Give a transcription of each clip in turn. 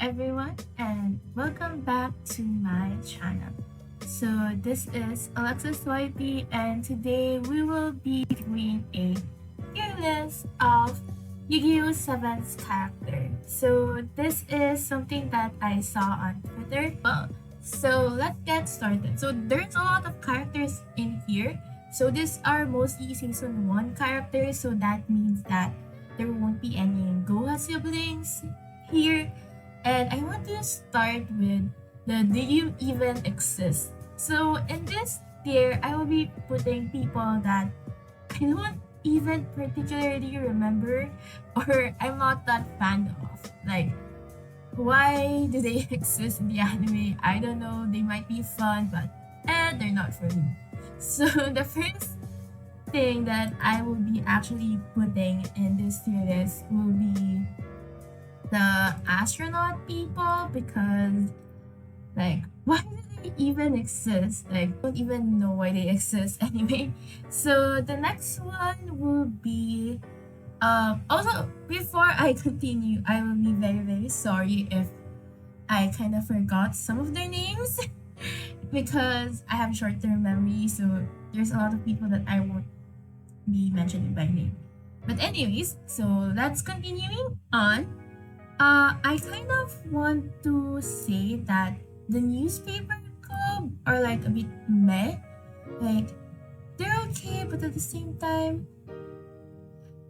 everyone and welcome back to my channel. So this is Aleksis and today we will be doing a tier list of Yugioh Sevens character. So this is something that I saw on Twitter. So let's get started. So there's a lot of characters in here. So these are mostly season 1 characters, so that means that there won't be any Goha siblings here. And I want to start with the Do You Even Exist? So in this tier, I will be putting people that I don't even particularly remember or I'm not that fan of. Like, why do they exist in the anime? I don't know. They might be fun, but they're not for me. So the first thing that I will be actually putting in this tier list will be the astronaut people, because like, why do they even exist? Like, I don't even know why they exist anyway. So the next one will be also, before I continue, I will be very sorry if I kind of forgot some of their names because I have short-term memory, so there's a lot of people that I won't be mentioning by name. But anyways, so let's continuing on. I kind of want to say that the newspaper club are like a bit meh. Like, they're okay, but at the same time,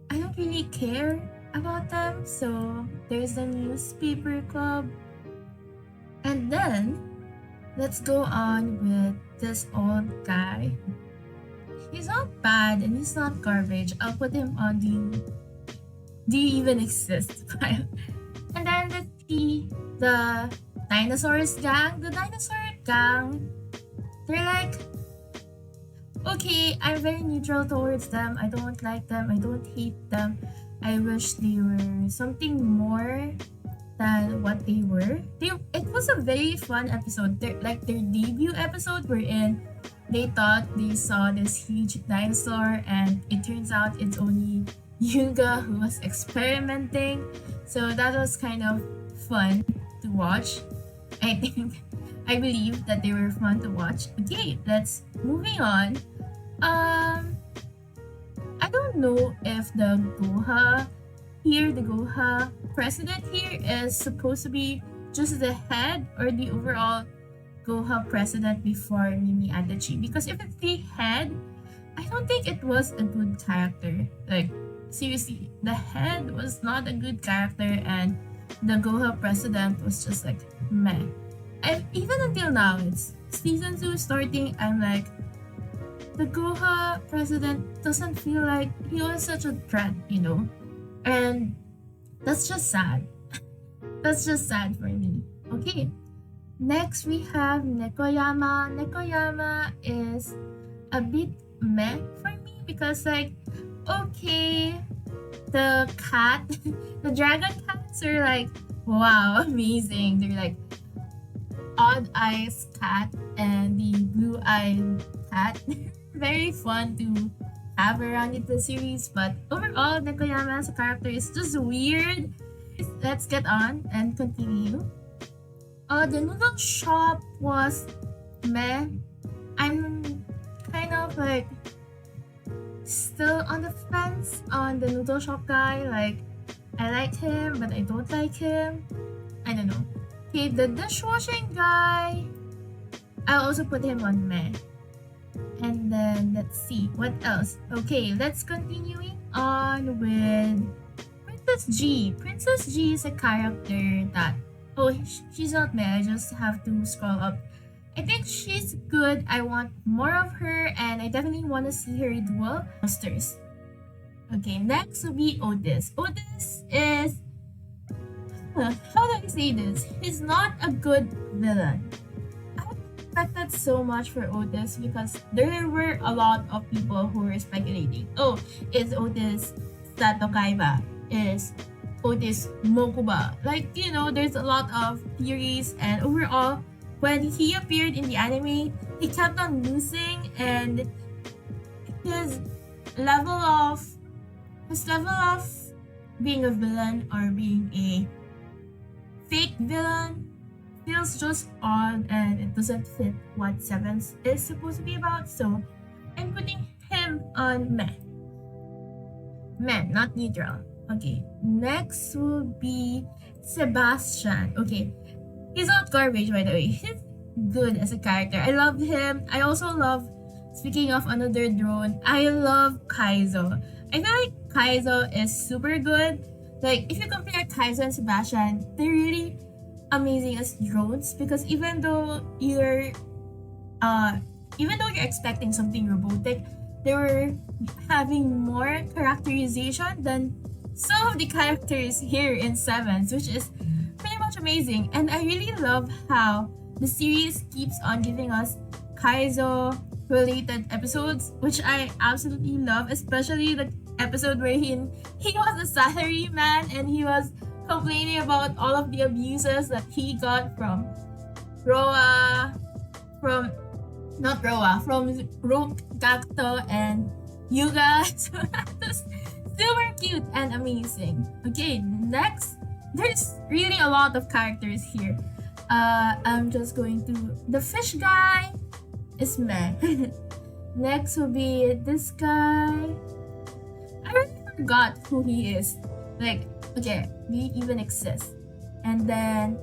I don't really care about them. So there's the newspaper club. And then, let's go on with this old guy. He's not bad and he's not garbage. I'll put him on the Do You Even Exist pile. And then let's see the dinosaurs gang. The dinosaur gang, they're like, okay, I'm very neutral towards them. I don't like them. I don't hate them. I wish they were something more than what they were. It was a very fun episode. Their debut episode wherein they thought they saw this huge dinosaur and it turns out it's only Yuga who was experimenting. So that was kind of fun to watch. I believe that they were fun to watch. Okay, let's moving on. I don't know if the Goha president here is supposed to be just the head or the overall Goha president before Mimi Adachi. Because if it's the head, I don't think it was a good character. Like, seriously, the head was not a good character and the Goha president was just like meh. And even until now, it's season 2 starting, I'm like, the Goha president doesn't feel like he was such a threat, you know? And that's just sad. That's just sad for me. Okay, next we have Nakayama. Nakayama is a bit meh for me because, like, okay, the cat, the dragon cats are like, wow, amazing. They're like odd eyes cat and the blue eyed cat. Very fun to have around in the series, but overall, Nakayama as a character is just weird. Let's get on and continue. The noodle shop was meh. I'm kind of like still on the fence on the noodle shop guy. Like, I like him, but I don't like him. I don't know. Okay, the dishwashing guy, I'll also put him on meh. And then let's see what else. Okay, let's continuing on with Princess G. Princess G is a character that, she's not meh. I just have to scroll up. I think she's good. I want more of her, and I definitely want to see her duel monsters. Okay, next will be Otis. Otis is, how do I say this? He's not a good villain. I expected so much for Otis because there were a lot of people who were speculating. Oh, is Otis Sato Kaiba? Is Otis Mokuba? Like, you know, there's a lot of theories, and overall, when he appeared in the anime, he kept on losing, and his level of being a villain or being a fake villain feels just odd and it doesn't fit what Sevens is supposed to be about. So I'm putting him on meh. Meh, not neutral. Okay, next will be Sebastian. Okay, he's not garbage by the way. He's good as a character. I love him. I also love, speaking of another drone, I love Kaizo. I feel like Kaizo is super good. Like, if you compare Kaizo and Sebastian, they're really amazing as drones because even though you're expecting something robotic, they were having more characterization than some of the characters here in Sevens, which is pretty much amazing. And I really love how the series keeps on giving us Kaizo related episodes, which I absolutely love, especially the episode where he was a salary man and he was complaining about all of the abuses that he got from Rowa, from not Rowa, from Gakto and Yuga. So that was super cute and amazing. Okay, next, there's really a lot of characters here. I'm just going to, the fish guy is meh. Next will be this guy. I already forgot who he is. Like, okay, we even exist. And then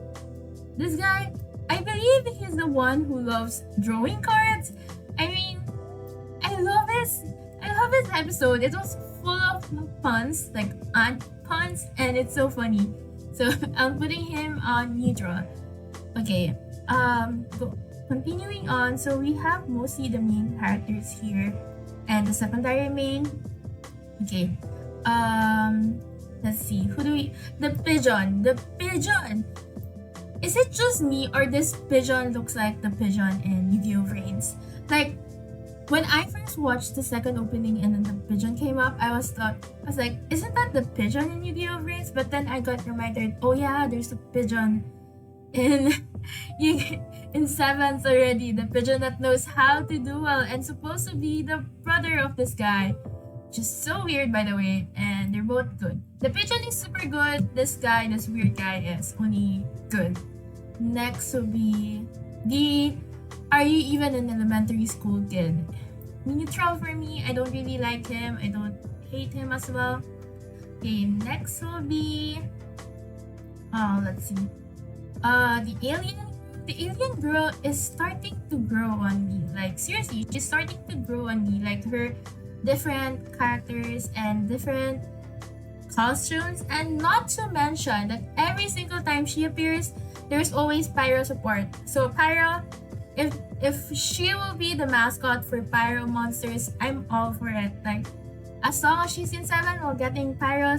this guy, I believe he's the one who loves drawing cards. I mean, I love his episode. It was full of puns, like ant puns, and it's so funny. So I'm putting him on neutral. Okay, continuing on. So we have mostly the main characters here and the secondary main. Okay, let's see. The pigeon. Is it just me or this pigeon looks like the pigeon in Yugioh Sevens? Like, when I first watched the second opening and then the pigeon came up, I was like, isn't that the pigeon in Yugioh Sevens? But then I got reminded, oh yeah, there's a pigeon in in Sevens already. The pigeon that knows how to duel and supposed to be the brother of this guy. Just so weird, by the way, and they're both good. The pigeon is super good. This weird guy is only good. Next will be the Are You Even an Elementary School Kid? Neutral for me. I don't really like him. I don't hate him as well. Okay, next will be let's see. The alien girl is starting to grow on me. Like, seriously, she's starting to grow on me. Like, her different characters and different costumes, and not to mention that every single time she appears, there's always Pyro support. So Pyro, if she will be the mascot for Pyro monsters, I'm all for it. Like, as long as she's in 7 while getting Pyro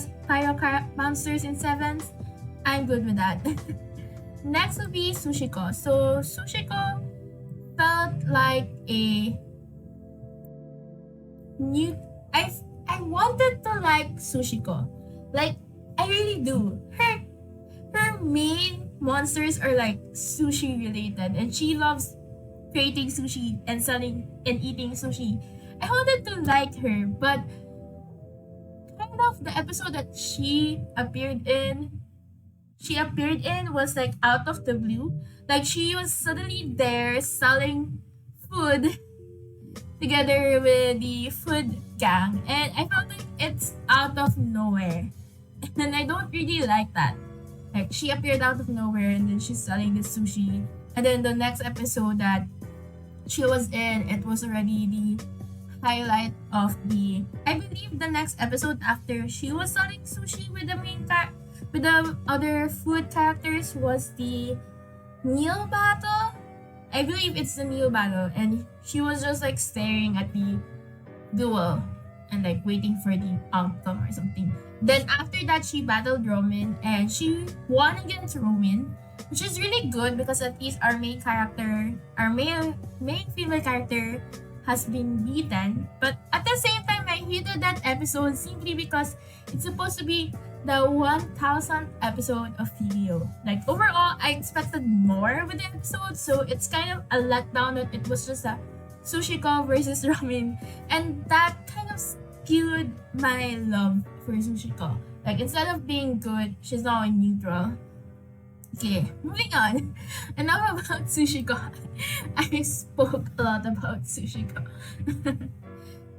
monsters in 7s, I'm good with that. Next will be Sushiko. So Sushiko felt like a new, I wanted to like Sushiko. Like, I really do. Her main monsters are like sushi related, and she loves creating sushi and selling and eating sushi. I wanted to like her, but kind of the episode that she appeared in was like out of the blue. Like, she was suddenly there selling food together with the food gang, and I felt like it's out of nowhere. And I don't really like that. Like, she appeared out of nowhere and then she's selling the sushi. And then the next episode that she was in, it was already the highlight of the, I believe the next episode after she was selling sushi with the other food characters was the meal battle. I believe it's the meal battle, and she was just like staring at the duel and like waiting for the outcome or something. Then after that, she battled Roman and she won against Roman, which is really good because at least our main female character has been beaten. But at the same time, I hated that episode simply because it's supposed to be the 1000th episode of Yugioh. Like, overall, I expected more with the episode, so it's kind of a letdown that it was just a Sushiko versus Ramen, and that kind of skewed my love for Sushiko. Like, instead of being good, she's now in neutral. Okay, moving on. Enough about Sushiko. I spoke a lot about Sushiko.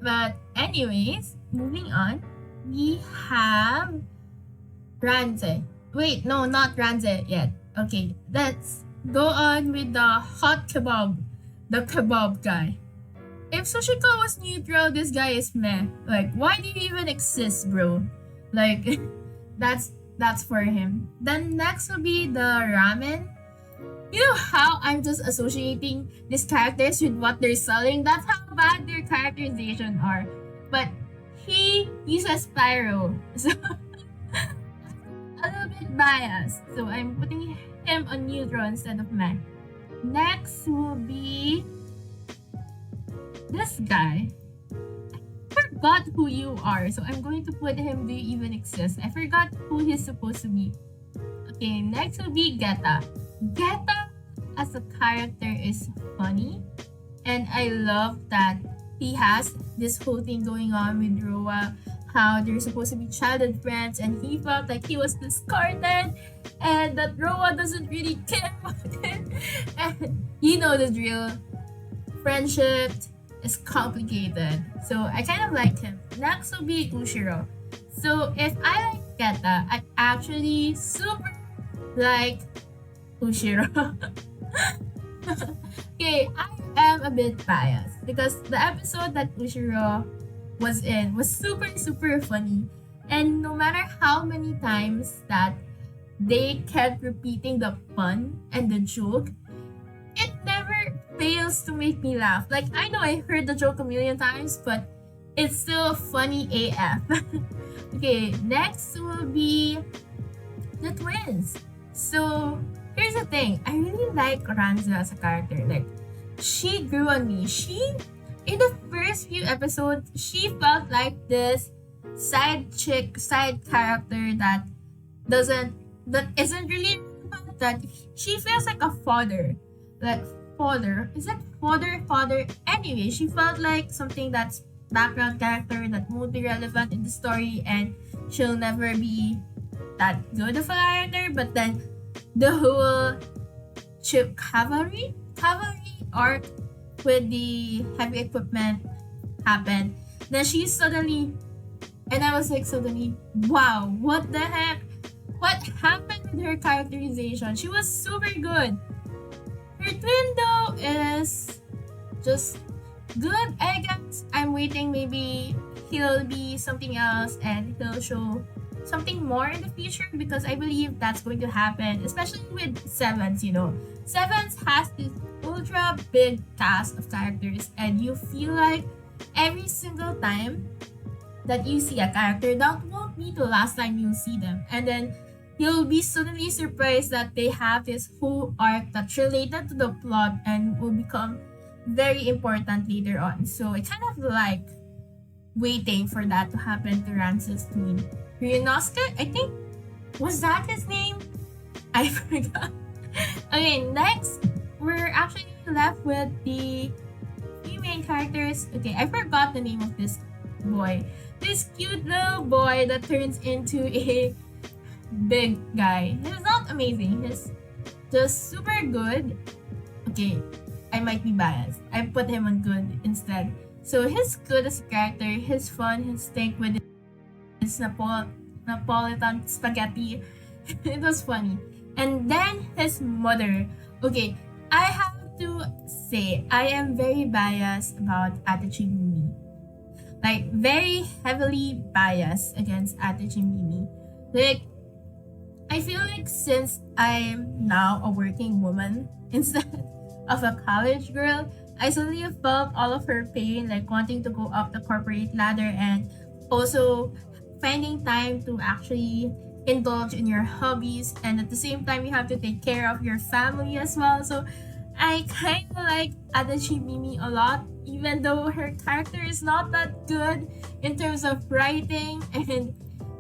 But anyways, moving on. We have Ranze. Wait, no, not Ranze yet. Okay, let's go on with the hot kebab. The kebab guy. If Sushiko was neutral, this guy is meh. Like, why do you even exist, bro? Like, that's for him. Then next will be the ramen. You know how I'm just associating these characters with what they're selling? That's how bad their characterization are. But he uses pyro. So a little bit biased. So I'm putting him on neutral instead of meh. Next will be this guy. I forgot who you are, so I'm going to put him, do you even exist? I forgot who he's supposed to be. Okay, next will be Geta. Geta as a character is funny, and I love that he has this whole thing going on with Rowa, how they're supposed to be childhood friends, and he felt like he was discarded, and that Rowa doesn't really care about him. And you know the drill. Friendship is complicated. So I kind of like him. Next will be Ushiro. So if I like Geta, I actually super like Ushiro. Okay, I am a bit biased because the episode that Ushiro was in was super super funny. And no matter how many times that they kept repeating the pun and the joke, it never fails to make me laugh. Like, I know I heard the joke a million times, but it's still funny AF. Okay, next will be the twins. So, here's the thing. I really like Ranza as a character. Like, she grew on me. In the first few episodes, she felt like this side chick, side character that isn't really relevant, that she feels like a fodder. Like, fodder. Is it fodder? Fodder? Anyway, she felt like something that's background character that won't be relevant in the story, and she'll never be that good of a character. But then the whole chip cavalry arc with the heavy equipment happened. Then she suddenly, and I was like, suddenly, wow, what the heck? What happened with her characterization? She was super good. Her twin though is just good, I guess. I'm waiting, maybe he'll be something else and he'll show something more in the future, because I believe that's going to happen, especially with Sevens, you know. Sevens has this ultra big cast of characters, and you feel like every single time that you see a character, that won't be the last time you'll see them. And then you'll be suddenly surprised that they have this whole arc that's related to the plot and will become very important later on. So I kind of like waiting for that to happen to Rance's twin. Ryunosuka, I think, was that his name? I forgot. Okay, next, we're actually left with the three main characters. Okay, I forgot the name of this boy. This cute little boy that turns into a big guy. He's not amazing. He's just super good. Okay, I might be biased. I put him on good instead. So he's good as a character. He's fun. His take with his Napolitan spaghetti. It was funny. And then his mother. Okay, I have to say I am very biased about Ate Mimi. Like, very heavily biased against Ate Mimi. Like, I feel like since I'm now a working woman instead of a college girl, I suddenly felt all of her pain, like wanting to go up the corporate ladder and also finding time to actually indulge in your hobbies, and at the same time you have to take care of your family as well. So I kind of like Adachi Mimi a lot, even though her character is not that good in terms of writing, and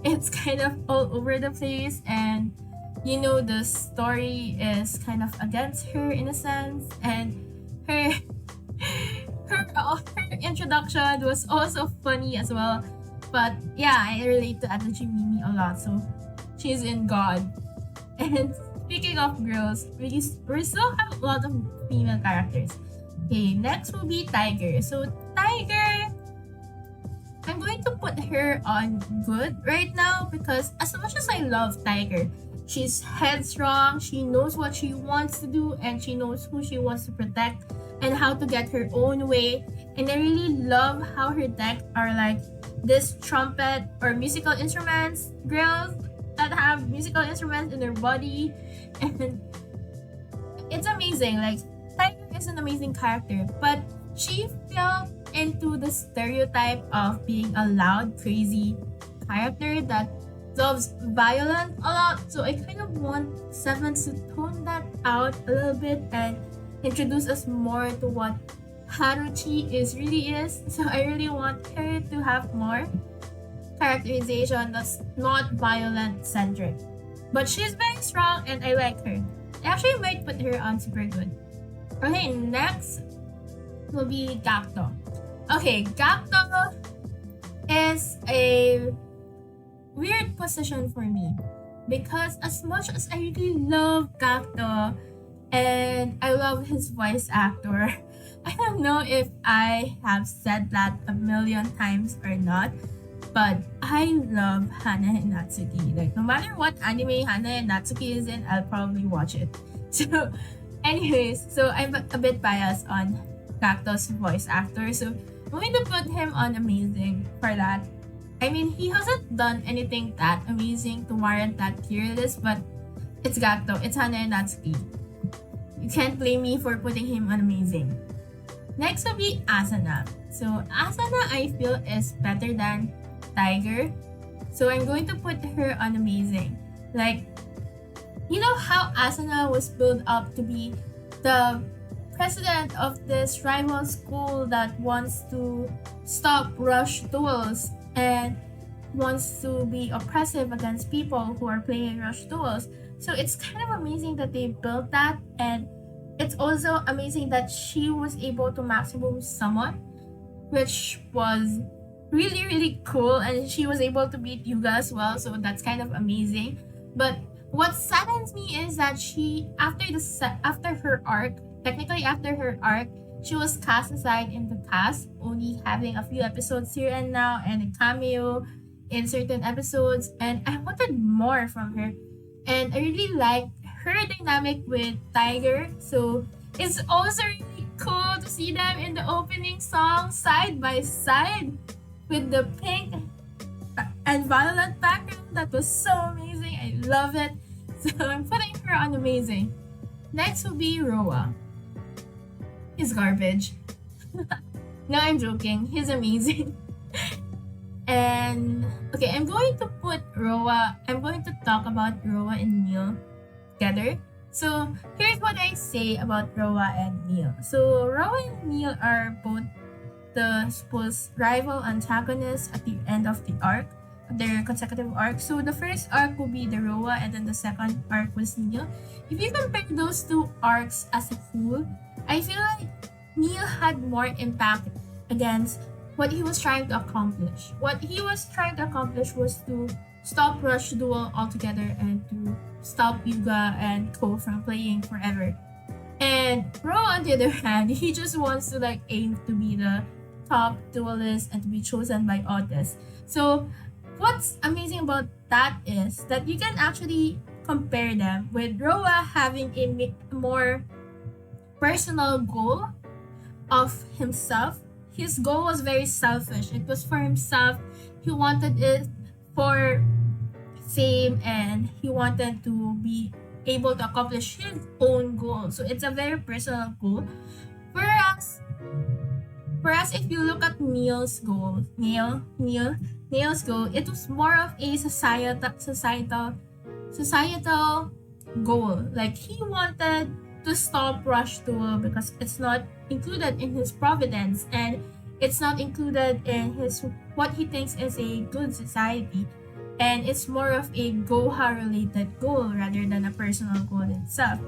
it's kind of all over the place, and you know, the story is kind of against her in a sense, and her her introduction was also funny as well. But yeah, I relate to Adachi Mimi a lot, so she's in God. And speaking of girls, we still have a lot of female characters. Okay, next will be Tiger. So Tiger, I'm going to put her on good right now because as much as I love Tiger, she's headstrong, she knows what she wants to do, and she knows who she wants to protect and how to get her own way. And I really love how her deck are like this trumpet or musical instruments, girls that have musical instruments in their body. And it's amazing. Like, Tiger is an amazing character, but she fell into the stereotype of being a loud, crazy character that loves violence a lot. So I kind of want Sevens to tone that out a little bit and introduce us more to what Haruchi really is. So I really want her to have more characterization that's not violent centric. But she's very strong and I like her. I actually might put her on super good. Okay, next will be Gakto. Okay, Gakto is a weird position for me because as much as I really love Gakto and I love his voice actor, I don't know if I have said that a million times or not, but I love Hana and Natsuki. Like, no matter what anime Hana and Natsuki is in, I'll probably watch it. So, anyways, so I'm a bit biased on Gakto's voice actor, so I'm going to put him on amazing for that. I mean, he hasn't done anything that amazing to warrant that tier list, but it's Gakto, it's Hana and Natsuki. You can't blame me for putting him on amazing. Next will be Asana. So Asana I feel is better than Tiger. So I'm going to put her on amazing. Like, you know how Asana was built up to be the president of this rival school that wants to stop rush duels and wants to be oppressive against people who are playing rush duels. So it's kind of amazing that they built that, and it's also amazing that she was able to maximum summon, which was really, really cool, and she was able to beat Yuga as well, so that's kind of amazing. But what saddens me is that she, after her arc, technically after her arc, she was cast aside in the cast, only having a few episodes here and now and a cameo in certain episodes, and I wanted more from her. And I really liked her dynamic with Tiger, so it's also really cool to see them in the opening song side by side with the pink and violet background. That was so amazing. I love it. So I'm putting her on amazing. Next will be Rowa. He's garbage. No, I'm joking. He's amazing. And okay, I'm going to talk about Rowa and Neil together. So here's what I say about Rowa and Neil. So Rowa and Neil are both the supposed rival antagonists at the end of the arc, their consecutive arc. So the first arc will be the Rowa, and then the second arc was Neil. If you compare those two arcs as a whole, I feel like Neil had more impact against what he was trying to accomplish. What he was trying to accomplish was to stop Rush Duel altogether and to stop Yuga and Ko from playing forever. And Rowa, on the other hand, he just wants to aim to be the top duelist and to be chosen by Otis. So what's amazing about that is that you can actually compare them with Rowa having a more personal goal of himself. His goal was very selfish. It was for himself. He wanted it for fame and he wanted to be able to accomplish his own goal. So it's a very personal goal. Whereas if you look at Neil's goal, Neil's goal, it was more of a societal goal. Like, he wanted to stop Rush Duel because it's not included in his providence and it's not included in his what he thinks is a good society, and it's more of a Goha related goal rather than a personal goal itself,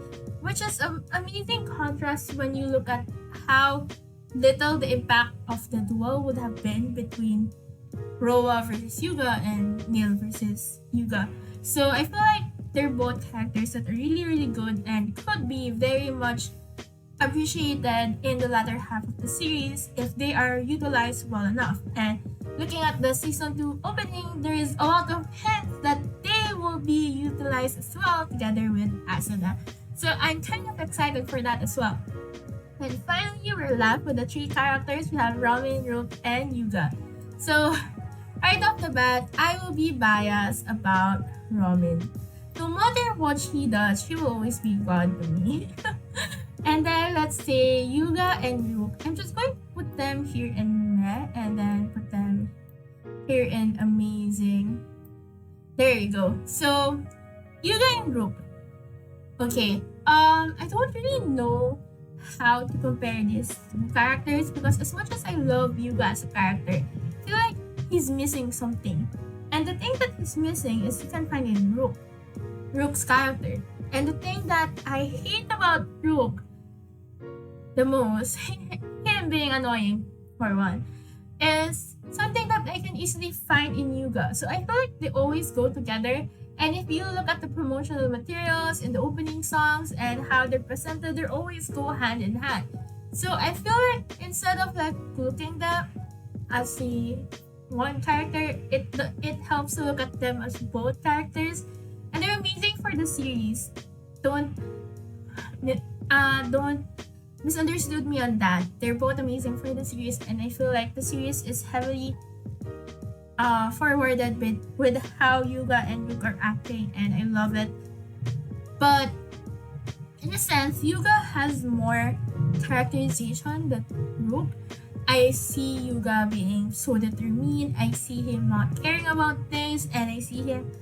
which is an amazing contrast when you look at how little the impact of the duel would have been between Rowa versus Yuga and Neil versus Yuga. So I feel like they're both characters that are really good and could be very much appreciated in the latter half of the series if they are utilized well enough. And looking at the season 2 opening, there is a lot of hints that they will be utilized as well together with Asana. So I'm kind of excited for that as well. And finally, we're left with the three characters. We have Ramen, Rook, and Yugioh. So right off the bat, I will be biased about Ramen. No matter what she does, she will always be God to me. And then let's say Yugioh and Rook. I'm just going to put them here in Meh and then put them here in Amazing. There you go. So Yugioh and Rook. Okay. I don't really know how to compare these two characters because as much as I love Yugioh as a character, I feel like he's missing something. And the thing that he's missing is you can find in Rook's character. And the thing that I hate about Rook the most, him being annoying for one, is something that I can easily find in Yugioh. So I feel like they always go together. And if you look at the promotional materials in the opening songs and how they're presented, they always go hand in hand. So I feel like instead of like looking them as the one character, it helps to look at them as both characters, and they're amazing for the series. Don't misunderstood me on that. They're both amazing for the series, and I feel like the series is heavily forwarded with how Yugioh and Rook are acting, and I love it. But in a sense, Yugioh has more characterization than Rook. I see Yugioh being so determined. I see him not caring about things, and I see him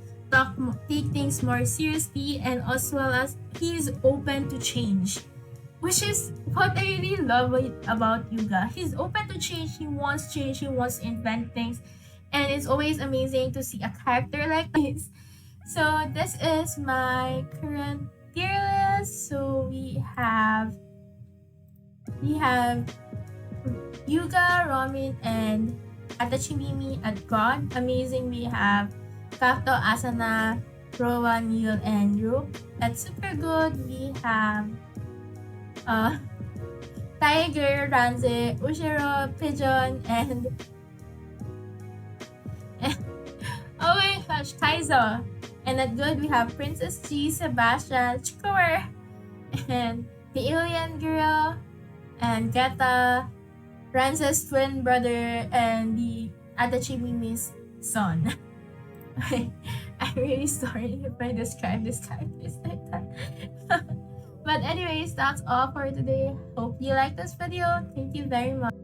take things more seriously, and as well as he's open to change, which is what I really love about Yugioh. He's open to change. He wants change. He wants to invent things. And it's always amazing to see a character like this. So this is my current tier list. So we have Yugioh, Ramen, and Atachimimi at God. Amazing. We have Kakto, Asana, Rowa, Neil, and Rook. At Super Good, we have Tiger, Ranze, Ushiro, Pigeon, and oh my gosh, Kaizo. And at Good, we have Princess G, Sebastian, Chikor, and the Alien Girl, and Geta, Rance's twin brother, and the Atachimimi's son. I'm really sorry if I describe this characters like that. But anyways, that's all for today. Hope you liked this video. Thank you very much.